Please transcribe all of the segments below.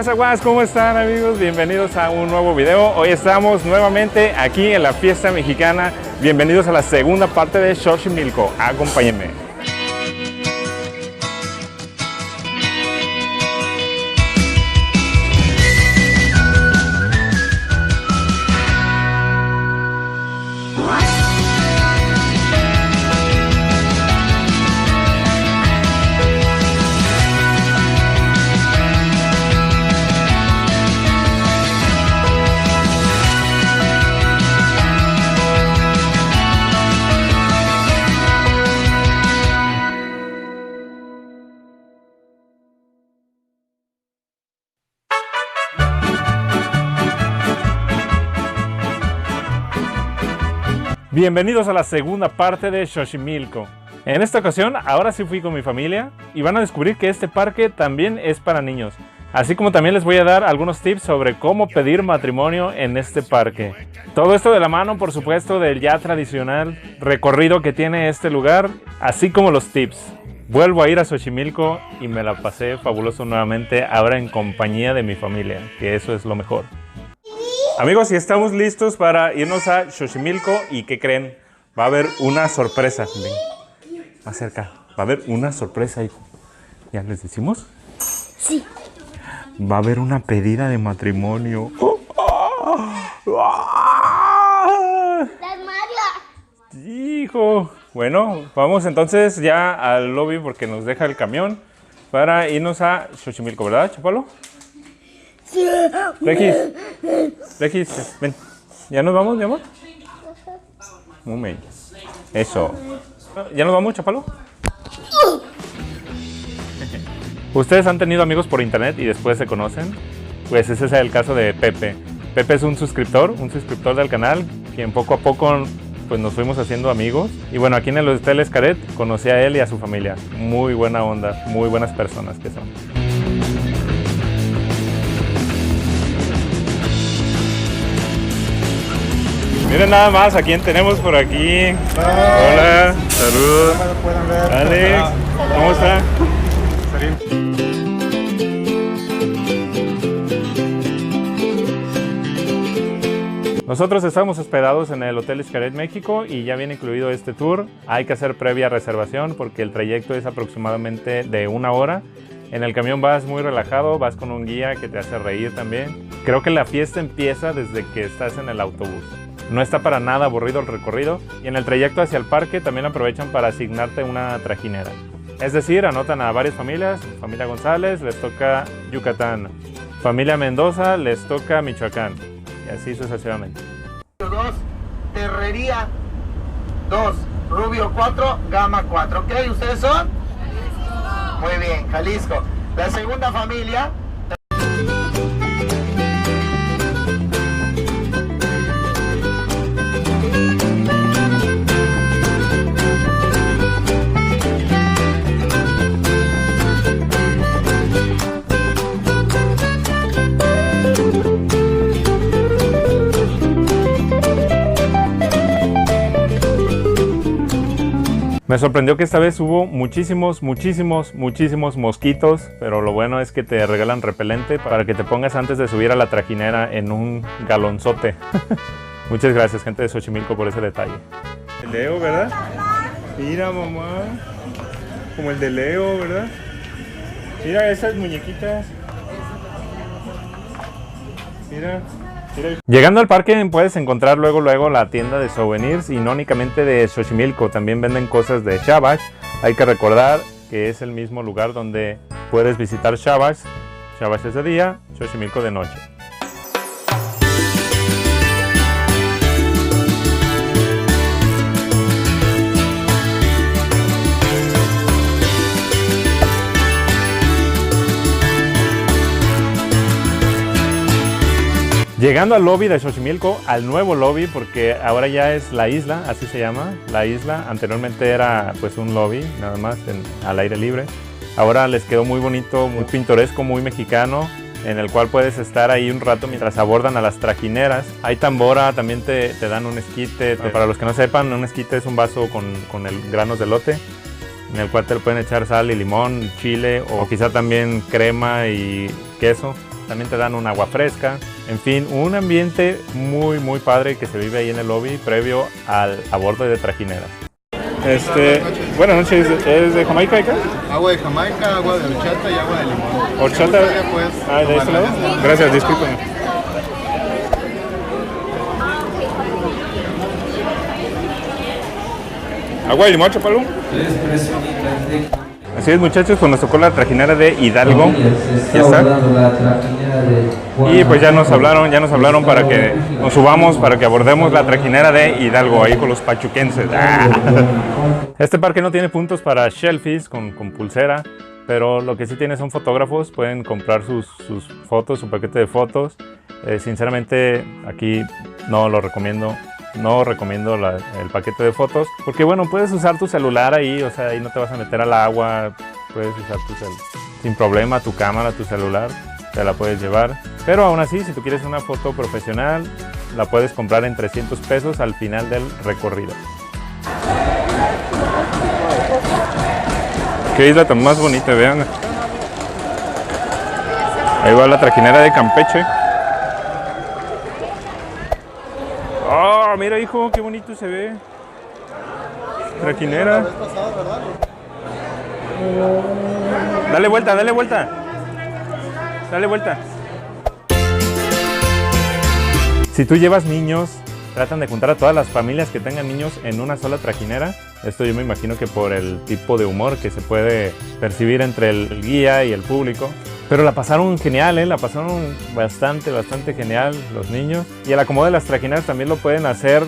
Aguas, ¿cómo están amigos? Bienvenidos a un nuevo video. Hoy estamos nuevamente aquí en la fiesta mexicana. Bienvenidos a la segunda parte de Xochimilco. Acompáñenme. Bienvenidos a la segunda parte de Xochimilco. En esta ocasión, ahora sí fui con mi familia y van a descubrir que este parque también es para niños. Así como también les voy a dar algunos tips sobre cómo pedir matrimonio en este parque. Todo esto de la mano, por supuesto, del ya tradicional recorrido que tiene este lugar, así como los tips. Vuelvo a ir a Xochimilco y me la pasé fabuloso nuevamente, ahora en compañía de mi familia, que eso es lo mejor. Amigos, y estamos listos para irnos a Xochimilco. ¿Y qué creen? Va a haber una sorpresa. Ven, más cerca. Va a haber una sorpresa, hijo. ¿Ya les decimos? Sí. Va a haber una pedida de matrimonio. Hijo. Bueno, vamos entonces ya al lobby porque nos deja el camión para irnos a Xochimilco, ¿verdad, Chapalo? Sí. Regis, ven. ¿Ya nos vamos, mi amor? Un momento. Eso. ¿Ya nos vamos, Chapalo? ¿Ustedes han tenido amigos por internet y después se conocen? Pues ese es el caso de Pepe. Pepe es un suscriptor del canal, quien poco a poco pues nos fuimos haciendo amigos. Y bueno, aquí en el Hotel Xcaret conocí a él y a su familia. Muy buena onda, muy buenas personas que son. Miren nada más a quién tenemos por aquí. Hola, saludos. Alex, ¿cómo está? Nosotros estamos hospedados en el Hotel Xcaret México y ya viene incluido este tour. Hay que hacer previa reservación porque el trayecto es aproximadamente de 1 hora. En el camión vas muy relajado, vas con un guía que te hace reír también. Creo que la fiesta empieza desde que estás en el autobús. No está para nada aburrido el recorrido y en el trayecto hacia el parque también aprovechan para asignarte una trajinera. Es decir, anotan a varias familias. Familia González les toca Yucatán, familia Mendoza les toca Michoacán y así sucesivamente. 2, Terrería 2, Rubio 4, Gama 4. ¿Ok? ¿Ustedes son? Muy bien, Jalisco. La segunda familia. Me sorprendió que esta vez hubo muchísimos mosquitos, pero lo bueno es que te regalan repelente para que te pongas antes de subir a la trajinera en un galonzote. Muchas gracias, gente de Xochimilco, por ese detalle. El Leo, ¿verdad? Mira, mamá. Como el de Leo, ¿verdad? Mira esas muñequitas. Mira. Llegando al parque puedes encontrar luego la tienda de souvenirs y no únicamente de Xochimilco, también venden cosas de Xabax. Hay que recordar que es el mismo lugar donde puedes visitar Xabax. Xabax es de día, Xochimilco de noche. Llegando al lobby de Xochimilco, al nuevo lobby, porque ahora ya es la isla, así se llama, la isla. Anteriormente era pues un lobby, nada más, al aire libre. Ahora les quedó muy bonito, muy pintoresco, muy mexicano, en el cual puedes estar ahí un rato mientras abordan a las trajineras. Hay tambora, también te dan un esquite. Para los que no sepan, un esquite es un vaso con granos de elote, en el cual te le pueden echar sal y limón, chile, o quizá también crema y queso. también te dan un agua fresca. En fin, un ambiente muy muy padre que se vive ahí en el lobby previo al abordo de trajineras. Buenas noches, ¿es de Jamaica acá? Agua de Jamaica, agua de horchata y agua de limón. ¿Horchata? ¿De este lado? Gracias, discúlpame. ¿Agua de limón, Chapalú? Así es, muchachos, pues nos tocó la trajinera de Hidalgo. Ya está. Y pues ya nos hablaron para que nos subamos, para que abordemos la trajinera de Hidalgo, ahí con los pachuquenses. Este parque no tiene puntos para shellfish con pulsera, pero lo que sí tiene son fotógrafos, pueden comprar sus fotos, su paquete de fotos. Sinceramente, aquí no lo recomiendo. No recomiendo el paquete de fotos, porque bueno, puedes usar tu celular ahí, o sea, ahí no te vas a meter al agua, puedes usar sin problema tu cámara, tu celular, te la puedes llevar. Pero aún así, si tú quieres una foto profesional, la puedes comprar en 300 pesos al final del recorrido. Qué isla tan más bonita, vean. Ahí va la trajinera de Campeche. ¡Oh, mira, hijo! ¡Qué bonito se ve! Trajinera. Dale vuelta, dale vuelta. Dale vuelta. Si tú llevas niños, tratan de juntar a todas las familias que tengan niños en una sola trajinera. Esto yo me imagino que por el tipo de humor que se puede percibir entre el guía y el público. Pero la pasaron genial, la pasaron bastante genial los niños. Y el acomodo de las trajineras también lo pueden hacer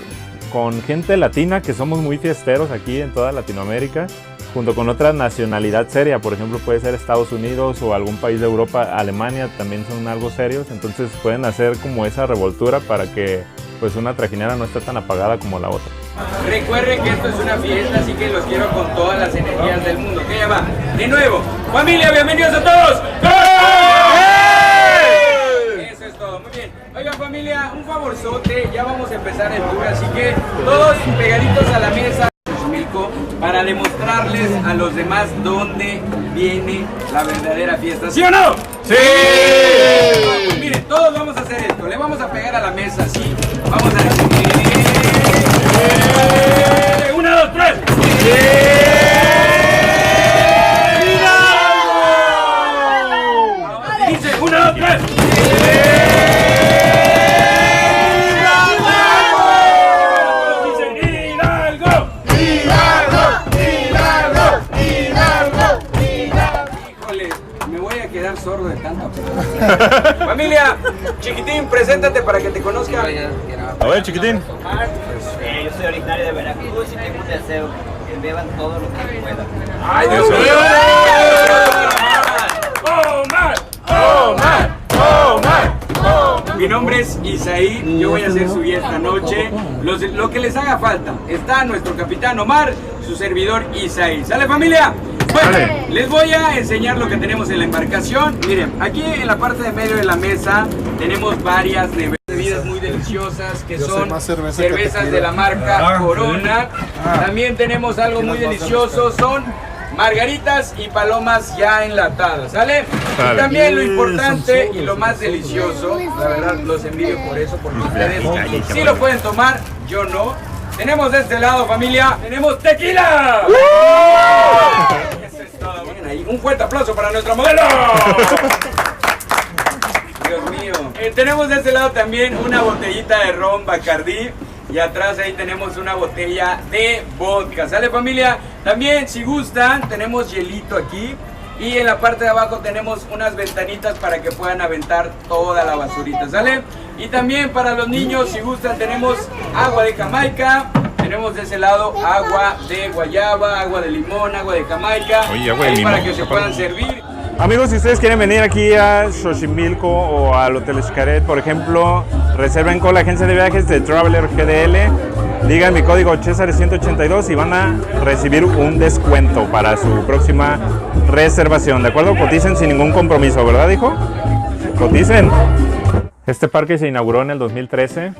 con gente latina, que somos muy fiesteros aquí en toda Latinoamérica, junto con otra nacionalidad seria. Por ejemplo, puede ser Estados Unidos o algún país de Europa, Alemania, también son algo serios. Entonces pueden hacer como esa revoltura para que pues una trajinera no esté tan apagada como la otra. Recuerden que esto es una fiesta, así que los quiero con todas las energías del mundo. ¿Qué llama? De nuevo, familia, bienvenidos a todos. Eso es todo, muy bien. Oigan, familia, un favorzote, ya vamos a empezar el tour, así que todos pegaditos a la mesa para demostrarles a los demás dónde viene la verdadera fiesta. ¿Sí o no? ¡Sí! Pues miren, todos vamos a hacer esto. Le vamos a pegar a la mesa así. Vamos a decir 1, 2, 3. Dice 1, 2, 3. Sordo de tanto. Familia, Chiquitín, preséntate para que te conozca. A ver, Chiquitín. Yo soy originario de Veracruz y tengo un deseo, que beban todo lo que puedan. ¡Ay, Dios mío! ¡Omar! ¡Omar! ¡Omar! Mi nombre es Isaí, yo voy a ser su guía esta noche. Lo que les haga falta. Está nuestro capitán Omar, su servidor Isaí. ¿Sale, familia? Bueno, les voy a enseñar lo que tenemos en la embarcación. Miren, aquí en la parte de medio de la mesa tenemos varias bebidas muy deliciosas que son cervezas de la marca Corona. También tenemos algo muy delicioso, son margaritas y palomas ya enlatadas, ¿sale? Y también lo importante y lo más delicioso, la verdad los envidio por eso, porque ustedes sí lo pueden tomar, yo no. Tenemos de este lado, familia, tenemos tequila. Eso es todo. Bien, ahí. Un fuerte aplauso para nuestra modelo. Dios mío. Tenemos de este lado también una botellita de ron Bacardí. Y atrás ahí tenemos una botella de vodka. ¿Sale, familia? También, si gustan, tenemos hielito aquí. Y en la parte de abajo tenemos unas ventanitas para que puedan aventar toda la basurita, ¿sale? Y también para los niños, si gustan, tenemos agua de Jamaica. Tenemos de ese lado agua de guayaba, agua de limón, agua de Jamaica. Oye, agua de limón, para que se puedan servir. Amigos, si ustedes quieren venir aquí a Xochimilco o al Hotel Xcaret, por ejemplo, reserven con la agencia de viajes de Traveler GDL. Digan mi código Cesar182 y van a recibir un descuento para su próxima reservación, ¿de acuerdo? Coticen sin ningún compromiso, ¿verdad, hijo? Coticen. Este parque se inauguró en el 2013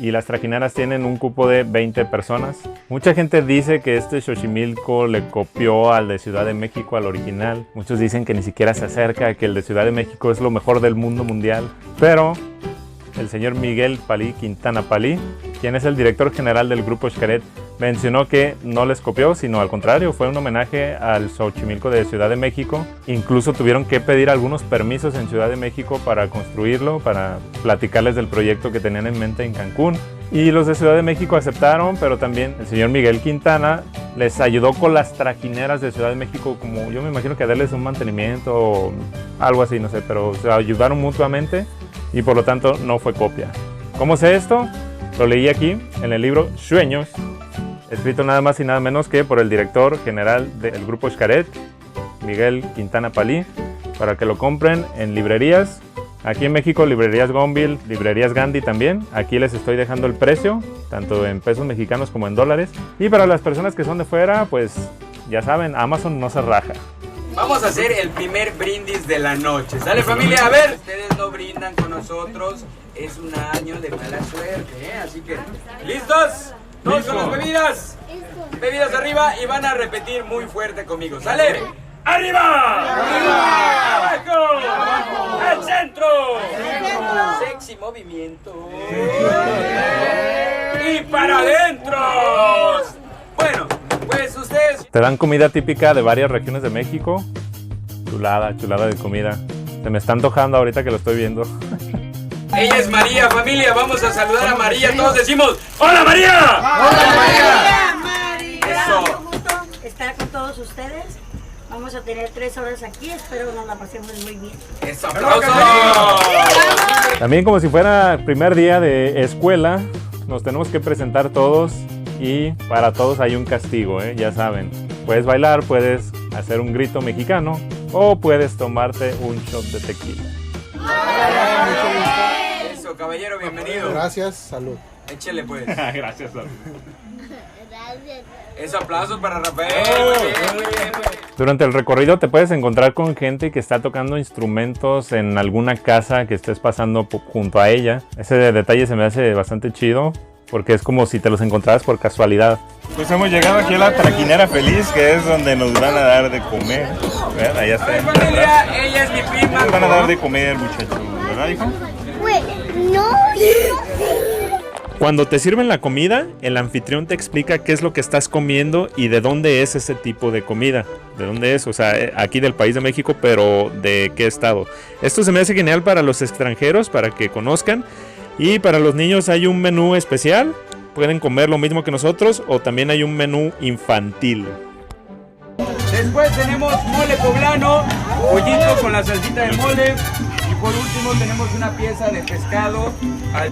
y las trajineras tienen un cupo de 20 personas. Mucha gente dice que este Xochimilco le copió al de Ciudad de México, al original. Muchos dicen que ni siquiera se acerca, que el de Ciudad de México es lo mejor del mundo mundial. Pero el señor Miguel Palí Quintana Palí, quien es el director general del Grupo Xcaret, mencionó que no les copió, sino al contrario, fue un homenaje al Xochimilco de Ciudad de México. Incluso tuvieron que pedir algunos permisos en Ciudad de México para construirlo, para platicarles del proyecto que tenían en mente en Cancún. Y los de Ciudad de México aceptaron, pero también el señor Miguel Quintana les ayudó con las trajineras de Ciudad de México, como yo me imagino que a darles un mantenimiento o algo así, no sé, pero se ayudaron mutuamente y por lo tanto no fue copia. ¿Cómo sé esto? Lo leí aquí en el libro Sueños, escrito nada más y nada menos que por el director general del Grupo Xcaret, Miguel Quintana Palí, para que lo compren en librerías. Aquí en México, librerías Gonville, librerías Gandhi también. Aquí les estoy dejando el precio, tanto en pesos mexicanos como en dólares. Y para las personas que son de fuera, pues ya saben, Amazon no se raja. Vamos a hacer el primer brindis de la noche. ¿Sale, familia? A ver, ustedes no brindan con nosotros. Es un año de mala suerte, ¿eh? Así que, ¿listos? Todos con las bebidas. Bebidas arriba y van a repetir muy fuerte conmigo. ¿Sale? ¡Arriba! ¡Arriba! ¡Abajo! ¡Al centro! Sexy movimiento. ¡Y para adentro! Bueno, pues ustedes... Te dan comida típica de varias regiones de México. Chulada, chulada de comida. Se me está antojando ahorita que lo estoy viendo. Ella es María, familia. Vamos a saludar a María. Todos decimos: ¡Hola, María! ¡Hola, María! Eso. Un gusto estar con todos ustedes. Vamos a tener 3 horas aquí. Espero que nos la pasemos muy bien. ¡Eso, aplausos! También, como si fuera primer día de escuela, nos tenemos que presentar todos y para todos hay un castigo, ¿eh? Ya saben. Puedes bailar, puedes hacer un grito mexicano o puedes tomarte un shot de tequila. Eso, caballero, bienvenido. Gracias, salud. Échele, pues. Gracias. Eso, aplausos para Rafael. Durante el recorrido te puedes encontrar con gente que está tocando instrumentos en alguna casa que estés pasando junto a ella. Ese detalle se me hace bastante chido porque es como si te los encontraras por casualidad. Pues hemos llegado aquí a la Traquinera Feliz, que es donde nos van a dar de comer. ¿Vean? Allá está. Ay, familia, ella es mi prima. Nos van a dar de comer, muchachos, ¿verdad, hijo? No. Cuando te sirven la comida, el anfitrión te explica qué es lo que estás comiendo y de dónde es ese tipo de comida. ¿De dónde es? O sea, aquí del país de México, pero ¿de qué estado? Esto se me hace genial para los extranjeros, para que conozcan. Y para los niños hay un menú especial. Pueden comer lo mismo que nosotros o también hay un menú infantil. Después tenemos mole poblano, pollito con la salsita de mole. Y por último tenemos una pieza de pescado al...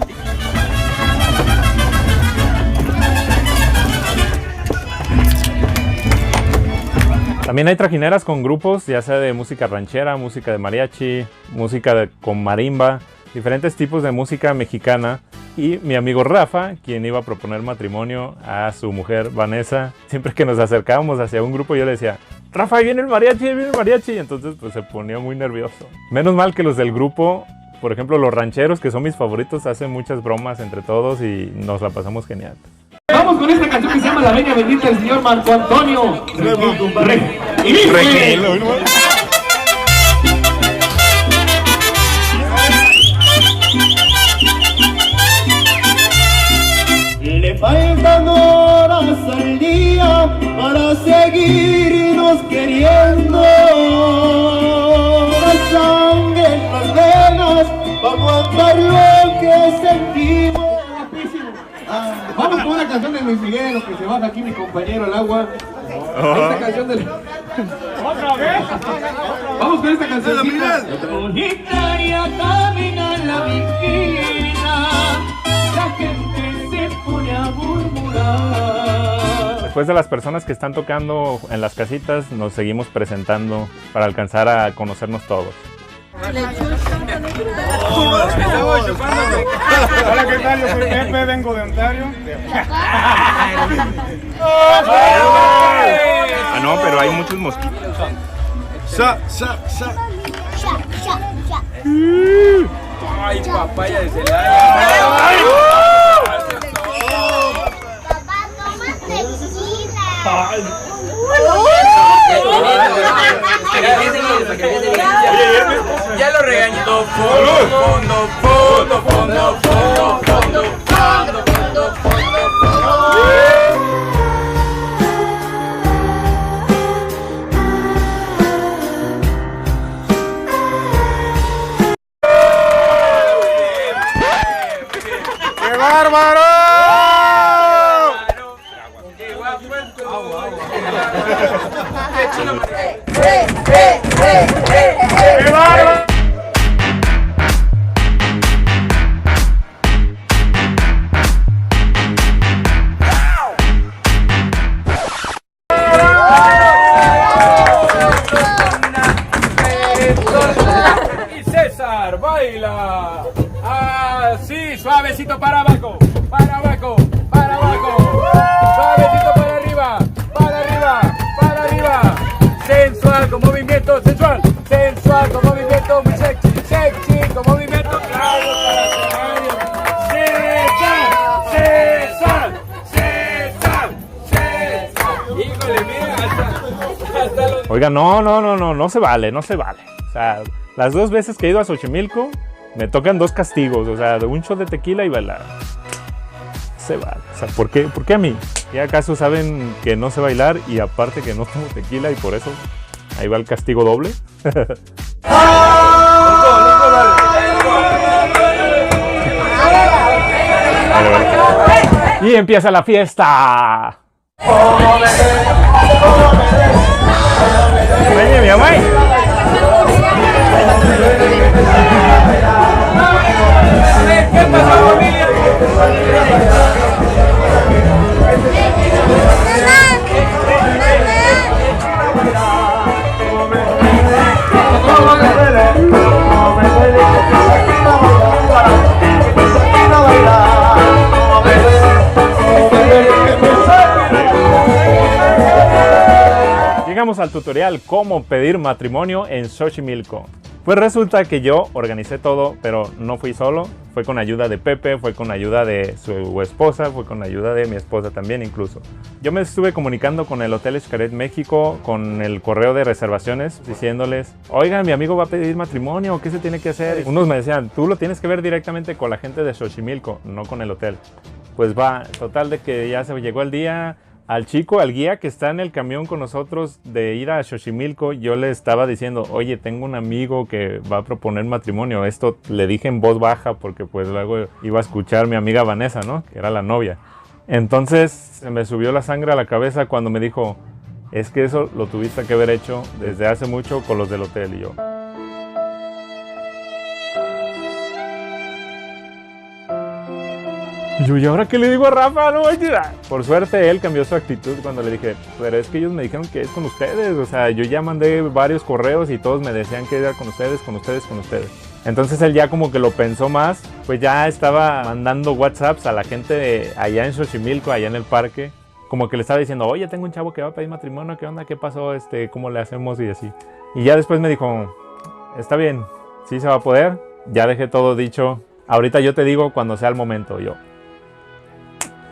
También hay trajineras con grupos, ya sea de música ranchera, música de mariachi, música con marimba, diferentes tipos de música mexicana. Y mi amigo Rafa, quien iba a proponer matrimonio a su mujer Vanessa, siempre que nos acercábamos hacia un grupo yo le decía: Rafa, ahí viene el mariachi, ahí viene el mariachi. Entonces pues se ponía muy nervioso. Menos mal que los del grupo, por ejemplo los rancheros, que son mis favoritos, hacen muchas bromas entre todos y nos la pasamos genial. Vamos con esta canción que se llama La Venia Bendita del señor Marco Antonio. Y dice... Le faltan horas al día para seguirnos queriendo. La sangre en las venas para aguantar lo que sentimos. Vamos con una canción de Luis Miguel, lo que se baja aquí mi compañero al agua. Esta canción de... ¿Otra vez? Vamos con esta cancioncita. Solitaria camina la viquina, la gente se pone a murmurar. Después de las personas que están tocando en las casitas, nos seguimos presentando para alcanzar a conocernos todos. Hola, ¿qué tal? Yo soy Pepe, vengo de Ontario. Ah, no, pero hay muchos mosquitos. Ay, papaya de Celaya. Ya lo regañó. Fondo. ¡Qué bárbaro! ¡Qué guapo! ¡Qué bárbaro! Y César baila así, suavecito para abajo, suavecito para arriba, sensual con movimiento sensual con movimiento muy sexy con movimiento. ¡Aplausos para César! Híjole, mira, hasta los... Oiga, no se vale. O sea, las 2 veces que he ido a Xochimilco, me tocan 2 castigos, o sea, de un shot de tequila y bailar. Se vale. O sea, ¿por qué a mí? ¿Y acaso saben que no sé bailar y aparte que no tomo tequila y por eso ahí va el castigo doble? Y empieza la fiesta. Vaya, mi mamá. ¿Qué pasó, familia? Llegamos al tutorial cómo pedir matrimonio en Xochimilco. Pues resulta que yo organicé todo, pero no fui solo. Fue con ayuda de Pepe, fue con ayuda de su esposa, fue con ayuda de mi esposa también incluso. Yo me estuve comunicando con el Hotel Xcaret México, con el correo de reservaciones, diciéndoles, oigan, mi amigo va a pedir matrimonio, ¿qué se tiene que hacer? Unos me decían, tú lo tienes que ver directamente con la gente de Xochimilco, no con el hotel. Pues va, total de que ya se llegó el día. Al guía que está en el camión con nosotros de ir a Xochimilco, yo le estaba diciendo, oye, tengo un amigo que va a proponer matrimonio. Esto le dije en voz baja porque pues luego iba a escuchar mi amiga Vanessa, ¿no? Que era la novia. Entonces se me subió la sangre a la cabeza cuando me dijo, es que eso lo tuviste que haber hecho desde hace mucho con los del hotel. Y yo... ¿y ahora qué le digo a Rafa? No, por suerte él cambió su actitud cuando le dije, pero es que ellos me dijeron que es con ustedes. O sea, yo ya mandé varios correos y todos me decían que era con ustedes. Entonces él ya como que lo pensó más, pues ya estaba mandando WhatsApps a la gente allá en Xochimilco, allá en el parque. Como que le estaba diciendo, oye, tengo un chavo que va a pedir matrimonio, ¿qué onda? ¿Qué pasó? ¿Cómo le hacemos? Y así. Y ya después me dijo, está bien, sí se va a poder. Ya dejé todo dicho. Ahorita yo te digo cuando sea el momento.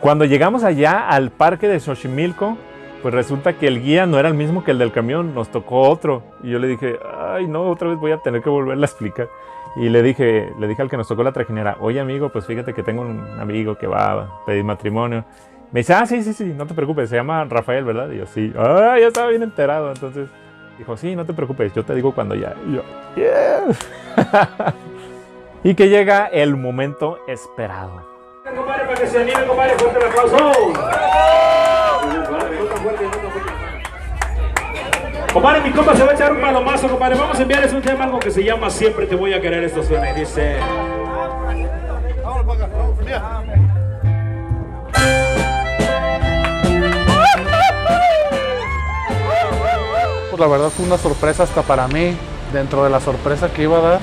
Cuando llegamos allá al parque de Xochimilco, pues resulta que el guía no era el mismo que el del camión, nos tocó otro. Y yo le dije, ay no, otra vez voy a tener que volverle a explicar. Y le dije al que nos tocó la trajinera, oye amigo, pues fíjate que tengo un amigo que va a pedir matrimonio. Me dice, sí, no te preocupes, se llama Rafael, ¿verdad? Y yo, sí, ya estaba bien enterado. Entonces dijo, sí, no te preocupes, yo te digo cuando ya. Y yo, yeah. Y que llega el momento esperado. Compadre, para que se anime, compadre, fuerte el aplauso. Compadre, mi compa se va a echar un palomazo, compadre. Vamos a enviarles un tema, algo que se llama Siempre te voy a querer. Esto suena y dice... Vámonos para acá, vamos, mira. Pues la verdad fue una sorpresa hasta para mí. Dentro de la sorpresa que iba a dar,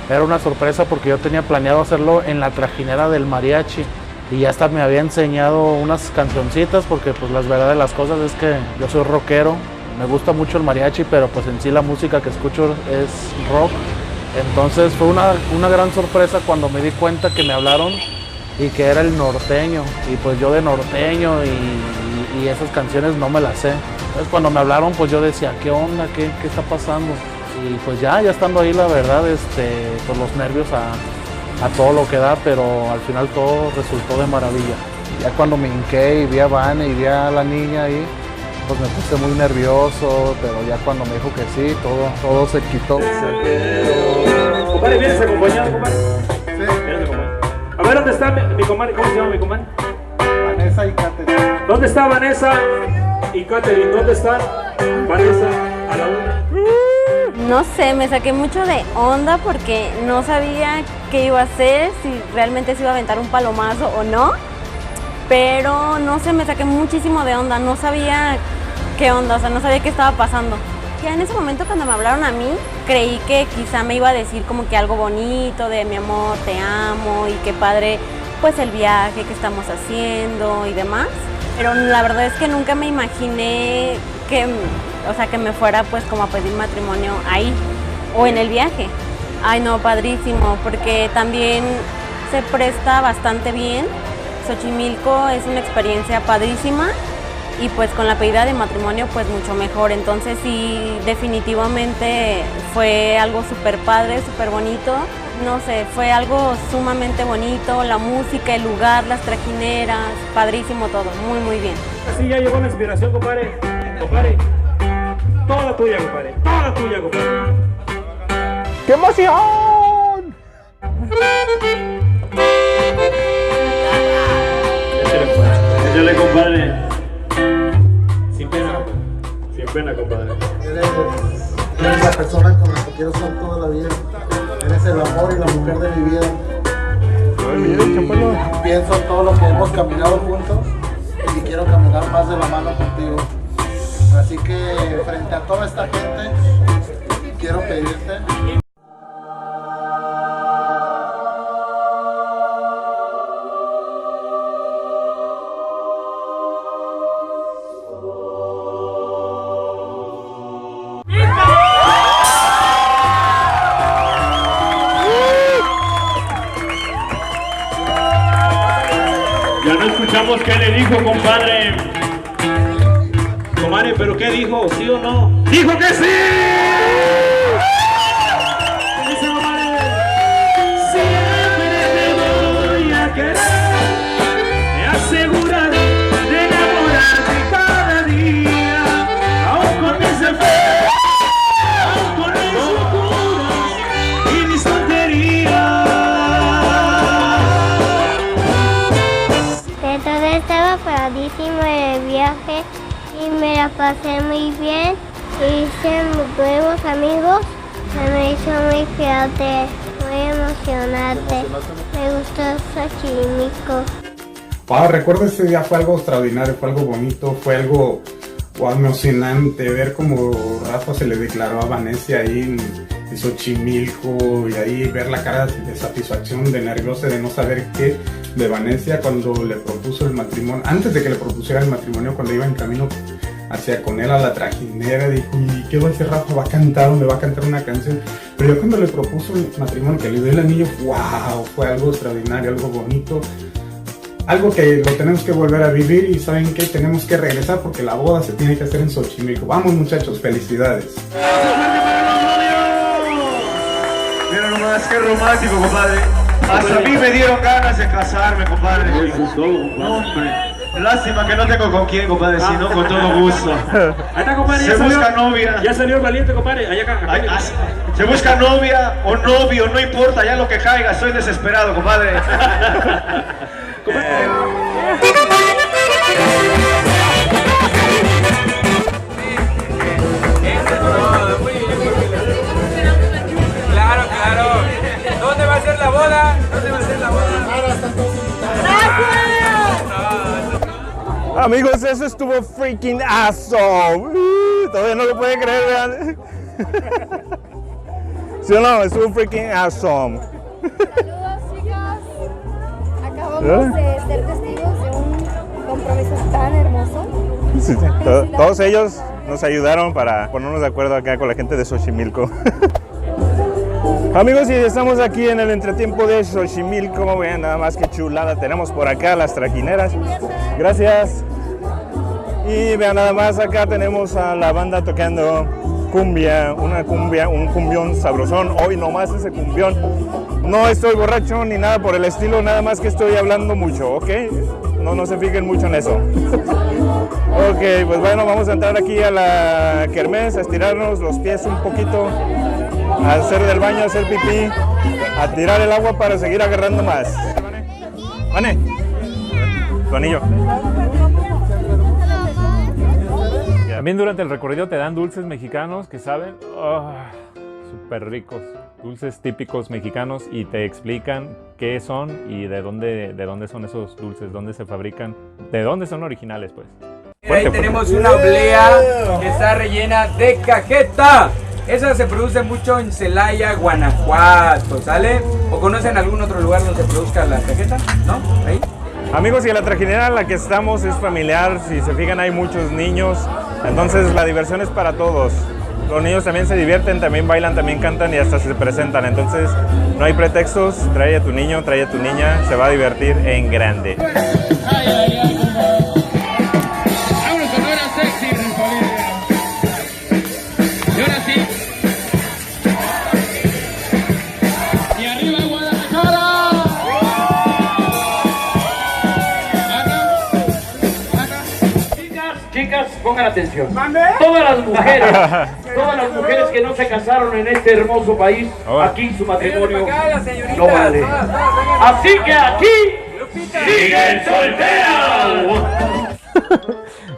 era una sorpresa porque yo tenía planeado hacerlo en la trajinera del mariachi y ya hasta me había enseñado unas cancioncitas porque pues la verdad de las cosas es que yo soy rockero, me gusta mucho el mariachi, pero pues en sí la música que escucho es rock. Entonces fue una gran sorpresa cuando me di cuenta que me hablaron y que era el norteño, y pues yo de norteño y y esas canciones no me las sé. Entonces cuando me hablaron pues yo decía, ¿qué onda? ¿Qué está pasando? Y pues ya estando ahí la verdad, pues los nervios a todo lo que da, pero al final todo resultó de maravilla. Ya cuando me hinqué y vi a Vane y vi a la niña ahí, pues me puse muy nervioso, pero ya cuando me dijo que sí, todo se quitó. Compadre, ¿vienes acompañado, compadre? Sí. ¿Vienes acompañado? A ver, ¿dónde está mi comadre? ¿Cómo se llama mi comadre? Vanessa y Catherine. ¿Dónde está Vanessa y Catherine? ¿Dónde están Vanessa a la una? No sé, me saqué mucho de onda porque no sabía qué iba a hacer, si realmente se iba a aventar un palomazo o no. Pero no sé, me saqué muchísimo de onda, no sabía qué onda, o sea, no sabía qué estaba pasando. Ya en ese momento cuando me hablaron a mí, creí que quizá me iba a decir como que algo bonito de mi amor, te amo y qué padre pues el viaje que estamos haciendo y demás. Pero la verdad es que nunca me imaginé que, o sea, que me fuera pues como a pedir matrimonio ahí o en el viaje. Ay no, padrísimo, porque también se presta bastante bien. Xochimilco es una experiencia padrísima y pues con la pedida de matrimonio pues mucho mejor. Entonces sí, definitivamente fue algo súper padre, súper bonito. No sé, fue algo sumamente bonito, la música, el lugar, las trajineras, padrísimo todo, muy muy bien. Así ya llegó la inspiración, compadre. Compadre, toda tuya, compadre, toda tuya, compadre. ¡Qué emoción! Échale, compadre. Sin pena, sin pena, compadre. Eres la persona con la que quiero estar toda la vida. Eres el amor y la mujer de mi vida. Pienso en todo lo que hemos caminado juntos y quiero caminar más de la mano contigo. Así que frente a toda esta gente, quiero pedirte. Ya no escuchamos qué le dijo, compadre. Compadre, ¿pero qué dijo? ¿Sí o no? ¡Dijo que sí! ¿Qué dice, compadre? Siempre te voy a querer. Me asegurar de enamorarte cada día. Aún con mis defectos, aún con mis locuras y mis tonterías. Estaba padrísimo el viaje y me la pasé muy bien. Hice nuevos amigos, se me hizo muy fuerte, muy emocionante. Me gustó Xochimilco. Recuerdo ese día, fue algo extraordinario, fue algo bonito, fue algo emocionante ver cómo Rafa se le declaró a Vanessa ahí en Xochimilco y ahí ver la cara de satisfacción, de nerviosa, de no saber qué de Vanessa cuando le propuso el matrimonio, antes de que le propusiera el matrimonio, cuando iba en camino hacia con él a la trajinera, dijo, ¿y qué va a hacer Rafa? ¿Va a cantar o me va a cantar una canción? Pero yo cuando le propuso el matrimonio, que le dio el anillo, wow, fue algo extraordinario, algo bonito, algo que lo tenemos que volver a vivir y ¿saben qué? Tenemos que regresar porque la boda se tiene que hacer en Xochimilco. Vamos muchachos, felicidades. Mira nomás, qué romántico, compadre. Hasta a mí me dieron ganas de casarme, compadre. No, hombre. Lástima que no tengo con quién, compadre, sino con todo gusto. Ahí está, compadre. Se busca novia. Ya salió el valiente, compadre. Allá acá. Se busca novia o novio, no importa, ya lo que caiga, estoy desesperado, compadre. Claro, claro. ¿Dónde va a ser la boda? ¿Dónde va a ser la boda? Amigos, eso estuvo freaking awesome. Todavía no lo pueden creer, vean. ¿Sí o no? Estuvo freaking awesome. Saludos, chicos. Acabamos de ser testigos de un compromiso tan hermoso. Sí, todos ellos nos ayudaron para ponernos de acuerdo acá con la gente de Xochimilco. Amigos, y estamos aquí en el entretiempo de Xochimilco. Vean nada más que chulada tenemos por acá, las trajineras. Gracias. Y vean, nada más acá tenemos a la banda tocando cumbia, un cumbión sabrosón. Hoy nomás ese cumbión. No estoy borracho ni nada por el estilo, nada más que estoy hablando mucho, ¿ok? No se fijen mucho en eso. Ok, pues bueno, vamos a entrar aquí a la kermés, a estirarnos los pies un poquito, a hacer del baño, a hacer pipí, a tirar el agua para seguir agarrando más. Vane, tu anillo. También durante el recorrido te dan dulces mexicanos que saben súper ricos, dulces típicos mexicanos, y te explican qué son y de dónde son esos dulces, dónde se fabrican, de dónde son originales, pues. Ahí tenemos una oblea que está rellena de cajeta. Esa se produce mucho en Celaya, Guanajuato, ¿sale? ¿O conocen algún otro lugar donde se produzca la cajeta? ¿No? ¿Ahí? Amigos, y la trajinera en la que estamos es familiar. Si se fijan, hay muchos niños, entonces la diversión es para todos. Los niños también se divierten, también bailan, también cantan y hasta se presentan. Entonces no hay pretextos, trae a tu niño, trae a tu niña, se va a divertir en grande. Chicas, pongan atención. Todas las mujeres que no se casaron en este hermoso país, aquí su matrimonio no vale. Así que aquí siguen solteras.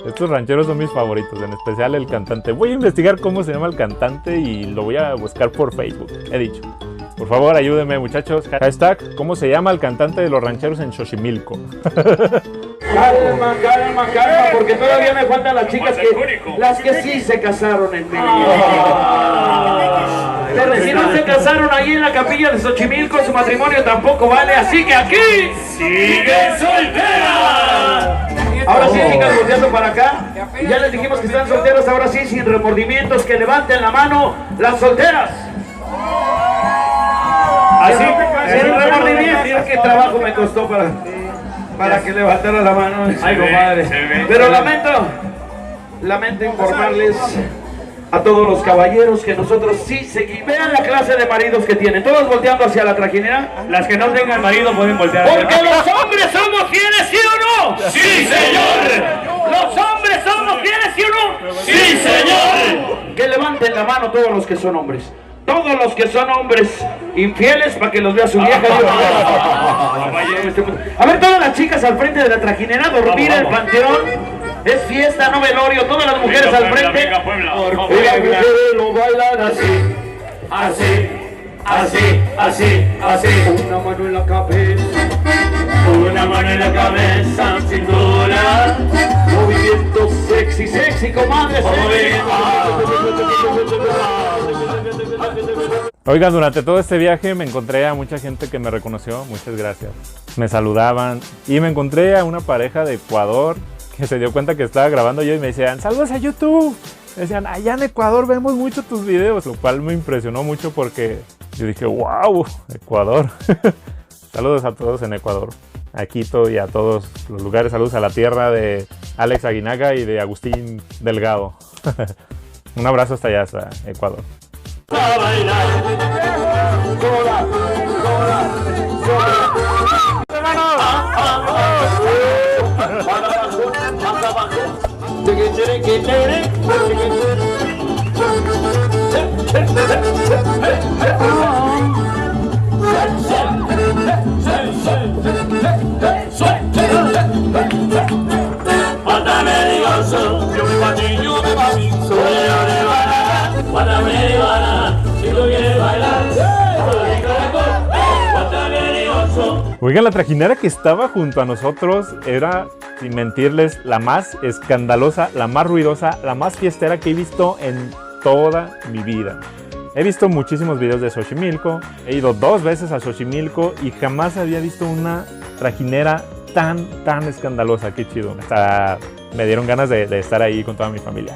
Estos rancheros son mis favoritos, en especial el cantante. Voy a investigar cómo se llama el cantante y lo voy a buscar por Facebook, he dicho. Por favor, ayúdenme, muchachos. Hashtag, ¿cómo se llama el cantante de los rancheros en Xochimilco? Calma, porque todavía me faltan las chicas las que sí se casaron en México. Pero si no se casaron ahí en la capilla de Xochimilco, su matrimonio tampoco vale, así que aquí siguen solteras. Ahora sí, chicas, volteando para acá. Ya les dijimos que están solteras, ahora sí, sin remordimientos, que levanten la mano las solteras. Así, sin remordimientos. Mira qué trabajo me costó para que levantara la mano. Ay, compadre. Pero lamento informarles a todos los caballeros que nosotros sí seguimos. Vean la clase de maridos que tienen. Todos volteando hacia la trajinera. Las que no tengan marido pueden voltear. Porque los hombres somos fieles, ¿sí o no? ¡Sí, señor! ¿Los hombres somos fieles, sí o no? ¡Sí, señor! Que levanten la mano todos los que son hombres. Todos los que son hombres infieles, para que los vea su vieja. A ver, todas las chicas al frente de la trajinera, dormir en el panteón. Es fiesta, no velorio. Todas las mujeres al frente. Porque las mujeres lo bailan así. Una mano en la cabeza. Una mano en la cabeza, cintura. Movimiento sexy, comadre. Oigan, durante todo este viaje me encontré a mucha gente que me reconoció, muchas gracias. Me saludaban y me encontré a una pareja de Ecuador que se dio cuenta que estaba grabando yo y me decían, saludos a YouTube. Me decían, allá en Ecuador vemos mucho tus videos, lo cual me impresionó mucho porque yo dije, wow, Ecuador. Saludos a todos en Ecuador, a Quito y a todos los lugares. Saludos a la tierra de Alex Aguinaga y de Agustín Delgado. Un abrazo hasta allá, hasta Ecuador. A bailar, Oigan, la trajinera que estaba junto a nosotros era, sin mentirles, la más escandalosa, la más ruidosa, la más fiestera que he visto en toda mi vida. He visto muchísimos videos de Xochimilco, he ido 2 veces a Xochimilco y jamás había visto una trajinera tan escandalosa. Qué chido. Hasta me dieron ganas de estar ahí con toda mi familia.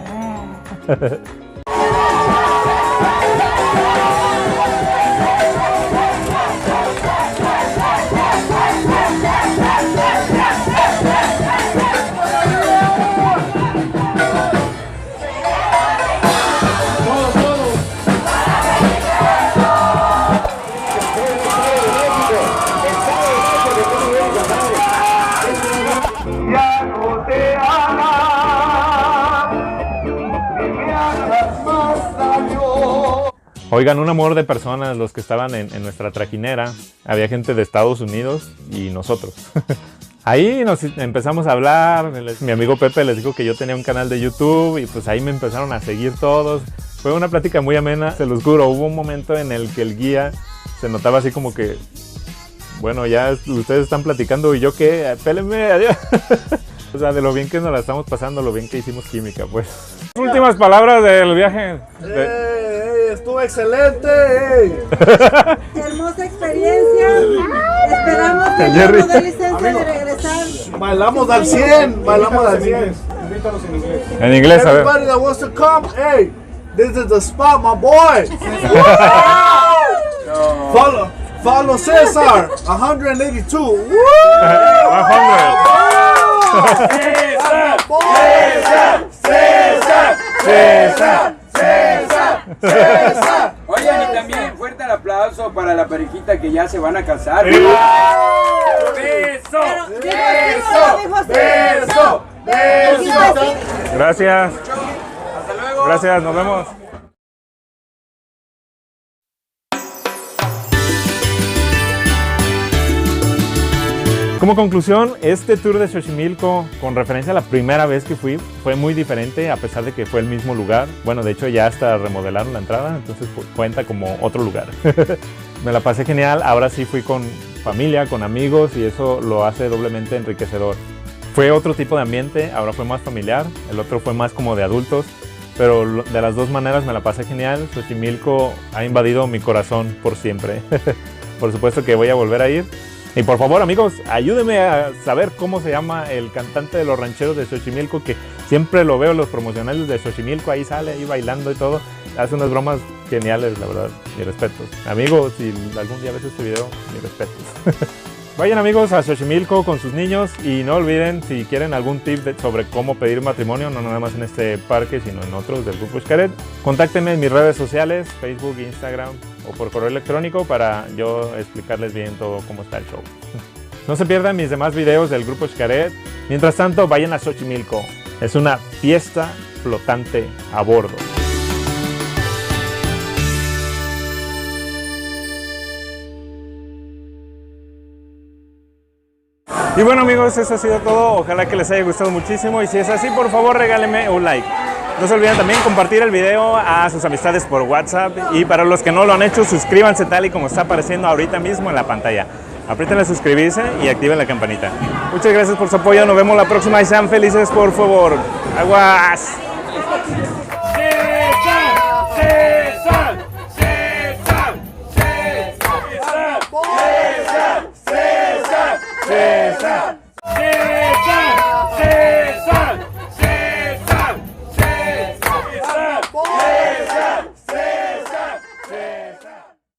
Oigan, un amor de personas los que estaban en nuestra trajinera. Había gente de Estados Unidos y nosotros. Ahí nos empezamos a hablar. Mi amigo Pepe les dijo que yo tenía un canal de YouTube y pues ahí me empezaron a seguir todos. Fue una plática muy amena, se los juro. Hubo un momento en el que el guía se notaba así como que, bueno, ya ustedes están platicando y yo qué, pélenme, adiós. O sea, de lo bien que nos la estamos pasando, lo bien que hicimos química, pues. Últimas palabras del viaje. Estuvo excelente. Hermosa experiencia. Esperamos que ya nos dé licencia de regresar. Bailamos al 100, bailamos al 100. Invítanos en inglés. En inglés, a ver. Everybody that wants to come, hey, this is the spot, my boy. Follow Cesar, 182. Woo! 100. César. Oigan, y también fuerte el aplauso para la parejita que ya se van a casar. ¡Beso! ¡Beso! Gracias. Hasta luego. Gracias, nos vemos. Como conclusión, este tour de Xochimilco, con referencia a la primera vez que fui, fue muy diferente a pesar de que fue el mismo lugar. Bueno, de hecho ya hasta remodelaron la entrada, entonces cuenta como otro lugar. Me la pasé genial, ahora sí fui con familia, con amigos y eso lo hace doblemente enriquecedor. Fue otro tipo de ambiente, ahora fue más familiar, el otro fue más como de adultos, pero de las dos maneras me la pasé genial. Xochimilco ha invadido mi corazón por siempre. Por supuesto que voy a volver a ir. Y por favor, amigos, ayúdenme a saber cómo se llama el cantante de los rancheros de Xochimilco, que siempre lo veo en los promocionales de Xochimilco, ahí sale, ahí bailando y todo. Hace unas bromas geniales, la verdad, mis respetos. Amigos, si algún día ves este video, mis respetos. Vayan, amigos, a Xochimilco con sus niños y no olviden, si quieren algún tip sobre cómo pedir matrimonio, no nada más en este parque, sino en otros del Grupo Xcaret, contáctenme en mis redes sociales, Facebook, Instagram o por correo electrónico para yo explicarles bien todo cómo está el show. No se pierdan mis demás videos del Grupo Xcaret. Mientras tanto, vayan a Xochimilco. Es una fiesta flotante a bordo. Y bueno, amigos, eso ha sido todo. Ojalá que les haya gustado muchísimo y si es así, por favor regálenme un like. No se olviden también compartir el video a sus amistades por WhatsApp y para los que no lo han hecho, suscríbanse tal y como está apareciendo ahorita mismo en la pantalla. Aprieten a suscribirse y activen la campanita. Muchas gracias por su apoyo, nos vemos la próxima y sean felices, por favor. ¡Aguas!